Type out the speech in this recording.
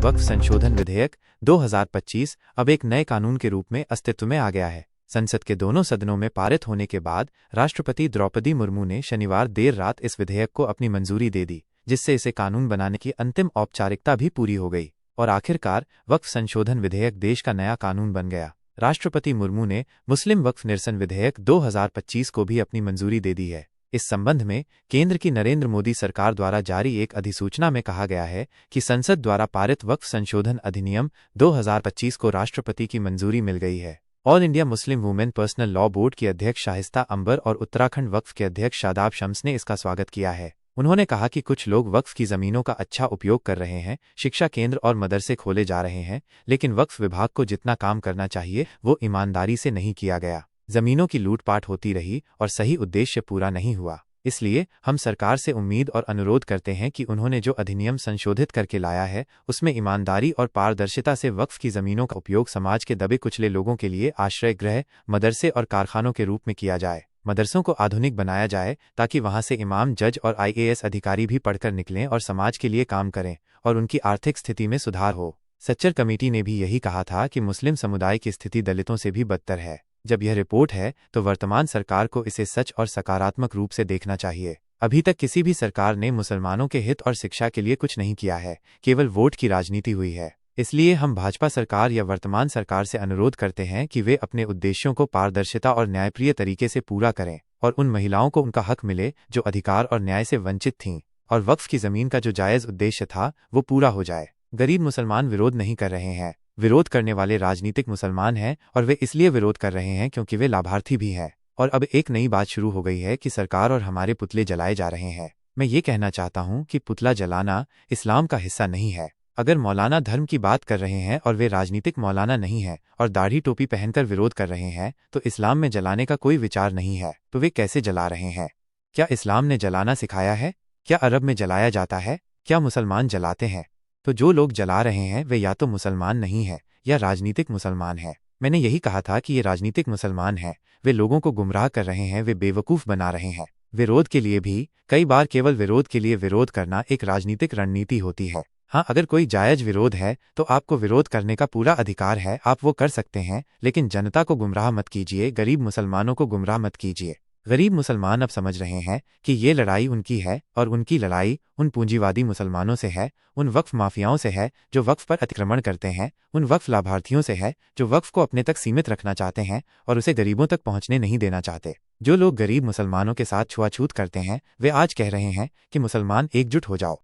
वक्फ संशोधन विधेयक 2025 अब एक नए कानून के रूप में अस्तित्व में आ गया है। संसद के दोनों सदनों में पारित होने के बाद राष्ट्रपति द्रौपदी मुर्मू ने शनिवार देर रात इस विधेयक को अपनी मंजूरी दे दी, जिससे इसे कानून बनाने की अंतिम औपचारिकता भी पूरी हो गई और आखिरकार वक्फ संशोधन विधेयक देश का नया कानून बन गया। राष्ट्रपति मुर्मू ने मुस्लिम वक्फ निरसन विधेयक 2025 को भी अपनी मंजूरी दे दी है। इस संबंध में केंद्र की नरेंद्र मोदी सरकार द्वारा जारी एक अधिसूचना में कहा गया है कि संसद द्वारा पारित वक्फ संशोधन अधिनियम 2025 को राष्ट्रपति की मंजूरी मिल गई है। All India Muslim women personal law board की अध्यक्ष शाहिस्ता अंबर और उत्तराखंड वक्फ के अध्यक्ष शादाब शम्स ने इसका स्वागत किया है। उन्होंने कहा कि कुछ लोग वक्फ की जमीनों का अच्छा उपयोग कर रहे हैं, शिक्षा केंद्र और मदरसे खोले जा रहे हैं, लेकिन वक्फ विभाग को जितना काम करना चाहिए वो ईमानदारी से नहीं किया गया। जमीनों की लूटपाट होती रही और सही उद्देश्य पूरा नहीं हुआ। इसलिए हम सरकार से उम्मीद और अनुरोध करते हैं कि उन्होंने जो अधिनियम संशोधित करके लाया है उसमें ईमानदारी और पारदर्शिता से वक्फ की जमीनों का उपयोग समाज के दबे कुचले लोगों के लिए आश्रय गृह, मदरसे और कारखानों के रूप में किया जाए। मदरसों को आधुनिक बनाया जाए ताकि वहां से इमाम, जज और IAS अधिकारी भी पढ़कर निकलें और समाज के लिए काम करें और उनकी आर्थिक स्थिति में सुधार हो। सच्चर कमेटी ने भी यही कहा था कि मुस्लिम समुदाय की स्थिति दलितों से भी बदतर है। जब यह रिपोर्ट है तो वर्तमान सरकार को इसे सच और सकारात्मक रूप से देखना चाहिए। अभी तक किसी भी सरकार ने मुसलमानों के हित और शिक्षा के लिए कुछ नहीं किया है, केवल वोट की राजनीति हुई है। इसलिए हम भाजपा सरकार या वर्तमान सरकार से अनुरोध करते हैं कि वे अपने उद्देश्यों को पारदर्शिता और न्यायप्रिय तरीके से पूरा करें और उन महिलाओं को उनका हक मिले जो अधिकार और न्याय से वंचित थीं, और वक्फ की जमीन का जो जायज उद्देश्य था वो पूरा हो जाए। गरीब मुसलमान विरोध नहीं कर रहे हैं, विरोध करने वाले राजनीतिक मुसलमान हैं और वे इसलिए विरोध कर रहे हैं क्योंकि वे लाभार्थी भी हैं। और अब एक नई बात शुरू हो गई है कि सरकार और हमारे पुतले जलाए जा रहे हैं। मैं ये कहना चाहता हूँ कि पुतला जलाना इस्लाम का हिस्सा नहीं है। अगर मौलाना धर्म की बात कर रहे हैं और वे राजनीतिक मौलाना नहीं हैं और दाढ़ी टोपी पहनकर विरोध कर रहे हैं तो इस्लाम में जलाने का कोई विचार नहीं है, तो वे कैसे जला रहे हैं? क्या इस्लाम ने जलाना सिखाया है? क्या अरब में जलाया जाता है? क्या मुसलमान जलाते हैं? तो जो लोग जला रहे हैं वे या तो मुसलमान नहीं हैं या राजनीतिक मुसलमान हैं। मैंने यही कहा था कि ये राजनीतिक मुसलमान हैं, वे लोगों को गुमराह कर रहे हैं, वे बेवकूफ़ बना रहे हैं। विरोध के लिए भी कई बार केवल विरोध के लिए विरोध करना एक राजनीतिक रणनीति होती है। हाँ, अगर कोई जायज विरोध है तो आपको विरोध करने का पूरा अधिकार है, आप वो कर सकते हैं, लेकिन जनता को गुमराह मत कीजिए, गरीब मुसलमानों को गुमराह मत कीजिए। गरीब मुसलमान अब समझ रहे हैं कि ये लड़ाई उनकी है और उनकी लड़ाई उन पूंजीवादी मुसलमानों से है, उन वक्फ माफियाओं से है जो वक्फ पर अतिक्रमण करते हैं, उन वक्फ लाभार्थियों से है जो वक्फ को अपने तक सीमित रखना चाहते हैं और उसे गरीबों तक पहुंचने नहीं देना चाहते। जो लोग गरीब मुसलमानों के साथ छुआछूत करते हैं वे आज कह रहे हैं कि मुसलमान एकजुट हो जाओ।